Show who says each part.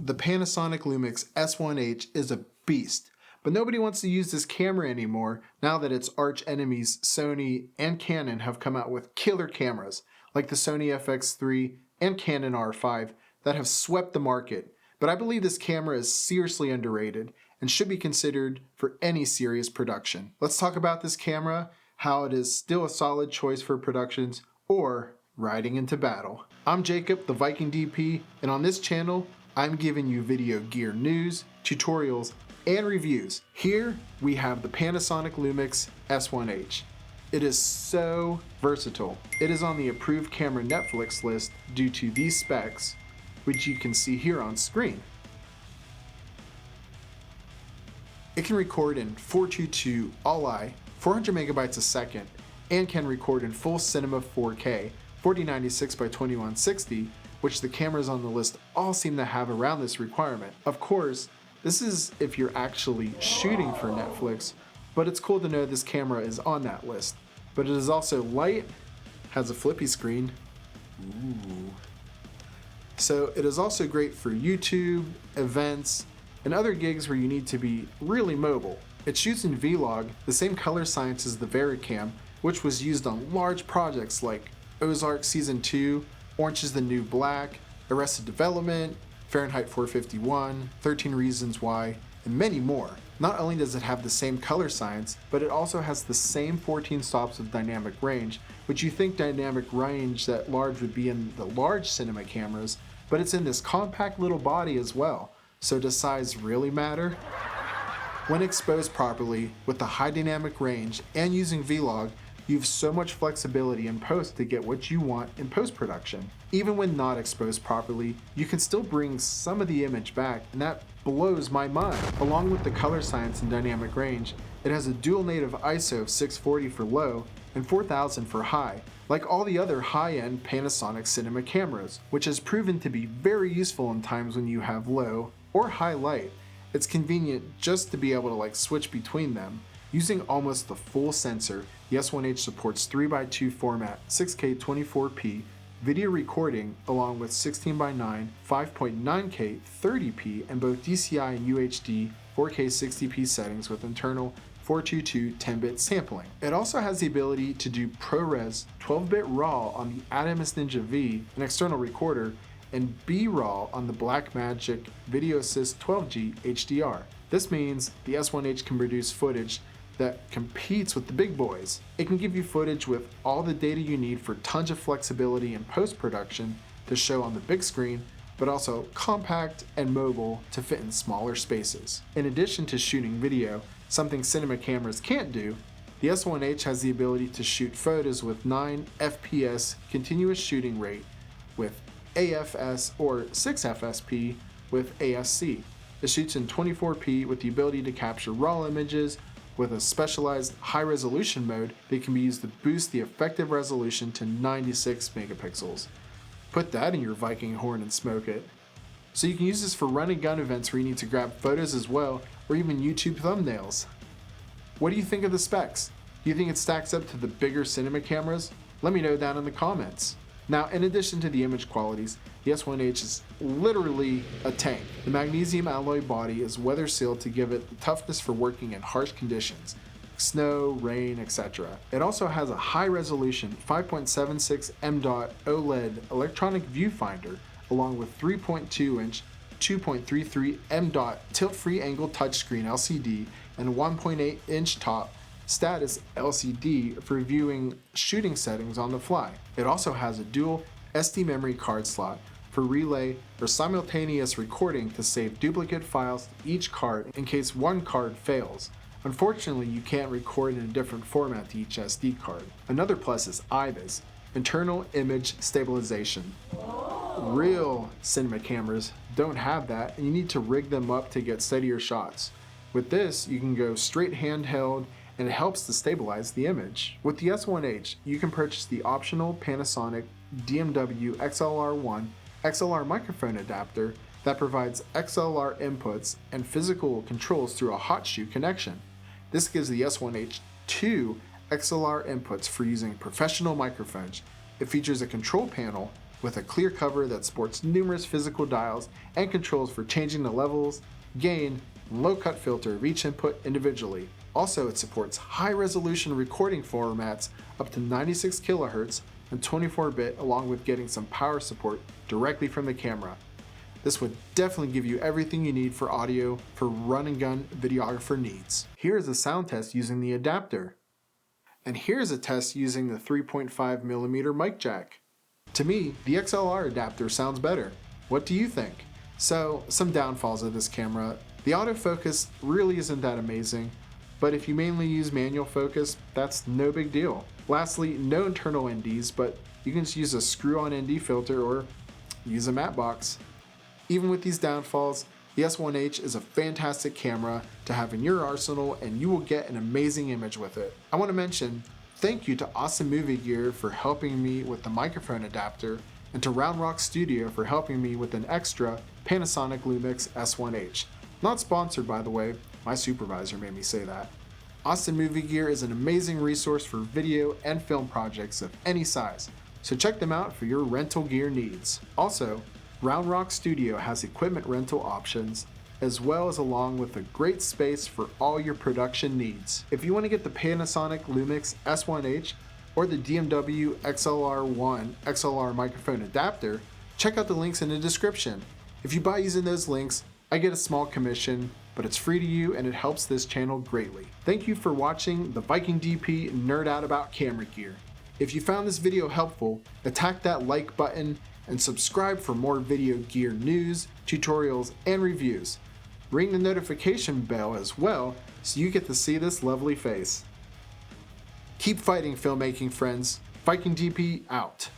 Speaker 1: The Panasonic LUMIX S1H is a beast, but nobody wants to use this camera anymore now that its arch enemies Sony and Canon have come out with killer cameras like the Sony FX3 and Canon R5 that have swept the market. But I believe this camera is seriously underrated and should be considered for any serious production. Let's talk about this camera, how it is still a solid choice for productions or riding into battle. I'm Jacob, the Viking DP, and on this channel, I'm giving you video gear news, tutorials, and reviews. Here we have the Panasonic LUMIX S1H. It is so versatile. It is on the approved camera Netflix list due to these specs, which you can see here on screen. It can record in 422 all-I, 400 megabytes a second, and can record in full cinema 4K, 4096 by 2160, which the cameras on the list all seem to have around this requirement. Of course, this is if you're actually shooting for Netflix, but it's cool to know this camera is on that list. But it is also light, has a flippy screen. Ooh. So it is also great for YouTube, events, and other gigs where you need to be really mobile. It shoots in Vlog, the same color science as the VariCam, which was used on large projects like Ozark Season 2, Orange is the New Black, Arrested Development, Fahrenheit 451, 13 Reasons Why, and many more. Not only does it have the same color science, but it also has the same 14 stops of dynamic range, which you think dynamic range that large would be in the large cinema cameras, but it's in this compact little body as well. So does size really matter? When exposed properly, with the high dynamic range and using Vlog, you have so much flexibility in post to get what you want in post-production. Even when not exposed properly, you can still bring some of the image back, and that blows my mind. Along with the color science and dynamic range, it has a dual native ISO of 640 for low and 4000 for high, like all the other high-end Panasonic cinema cameras, which has proven to be very useful in times when you have low or high light. It's convenient just to be able to switch between them. Using almost the full sensor, the S1H supports 3x2 format, 6K 24p video recording along with 16:9, 5.9K 30p and both DCI and UHD 4K 60p settings with internal 422 10-bit sampling. It also has the ability to do ProRes 12-bit RAW on the Atomos Ninja V, an external recorder, and B-RAW on the Blackmagic Video Assist 12G HDR. This means the S1H can produce footage that competes with the big boys. It can give you footage with all the data you need for tons of flexibility in post-production to show on the big screen, but also compact and mobile to fit in smaller spaces. In addition to shooting video, something cinema cameras can't do, the S1H has the ability to shoot photos with 9 FPS continuous shooting rate with AFS or 6 FSP with ASC. It shoots in 24p with the ability to capture raw images with a specialized high-resolution mode that can be used to boost the effective resolution to 96 megapixels. Put that in your Viking horn and smoke it. So you can use this for run and gun events where you need to grab photos as well, or even YouTube thumbnails. What do you think of the specs? Do you think it stacks up to the bigger cinema cameras? Let me know down in the comments. Now, in addition to the image qualities, the S1H is literally a tank. The magnesium alloy body is weather sealed to give it the toughness for working in harsh conditions, snow, rain, etc. It also has a high resolution 5.76 m.dot OLED electronic viewfinder, along with 3.2 inch 2.33 m.dot tilt-free angle touchscreen LCD and 1.8 inch top status LCD for viewing shooting settings on the fly. It also has a dual SD memory card slot for relay or simultaneous recording to save duplicate files to each card in case one card fails. Unfortunately, you can't record in a different format to each SD card. Another plus is IBIS, internal image stabilization. Real cinema cameras don't have that, and you need to rig them up to get steadier shots. With this, you can go straight handheld, and it helps to stabilize the image. With the S1H, you can purchase the optional Panasonic DMW XLR1 XLR microphone adapter that provides XLR inputs and physical controls through a hot shoe connection. This gives the S1H 2 XLR inputs for using professional microphones. It features a control panel with a clear cover that sports numerous physical dials and controls for changing the levels, gain, and low cut filter of each input individually. Also, it supports high resolution recording formats up to 96 kHz and 24-bit, along with getting some power support directly from the camera. This would definitely give you everything you need for audio for run and gun videographer needs. Here's a sound test using the adapter. And here's a test using the 3.5mm mic jack. To me, the XLR adapter sounds better. What do you think? So, some downfalls of this camera. The autofocus really isn't that amazing, but if you mainly use manual focus, that's no big deal. Lastly, no internal NDs, but you can just use a screw-on ND filter or use a matte box. Even with these downfalls, the S1H is a fantastic camera to have in your arsenal, and you will get an amazing image with it. I want to mention thank you to Awesome Movie Gear for helping me with the microphone adapter, and to Round Rock Studio for helping me with an extra Panasonic LUMIX S1H. Not sponsored, by the way, my supervisor made me say that. Awesome Movie Gear is an amazing resource for video and film projects of any size, so check them out for your rental gear needs. Also, Round Rock Studio has equipment rental options, as well as along with a great space for all your production needs. If you want to get the Panasonic LUMIX S1H or the DMW XLR1 XLR microphone adapter, check out the links in the description. If you buy using those links, I get a small commission, but it's free to you and it helps this channel greatly. Thank you for watching the Viking DP Nerd Out About Camera Gear. If you found this video helpful, attack that like button and subscribe for more video gear news, tutorials, and reviews. Ring the notification bell as well so you get to see this lovely face. Keep fighting, filmmaking friends. Viking DP out.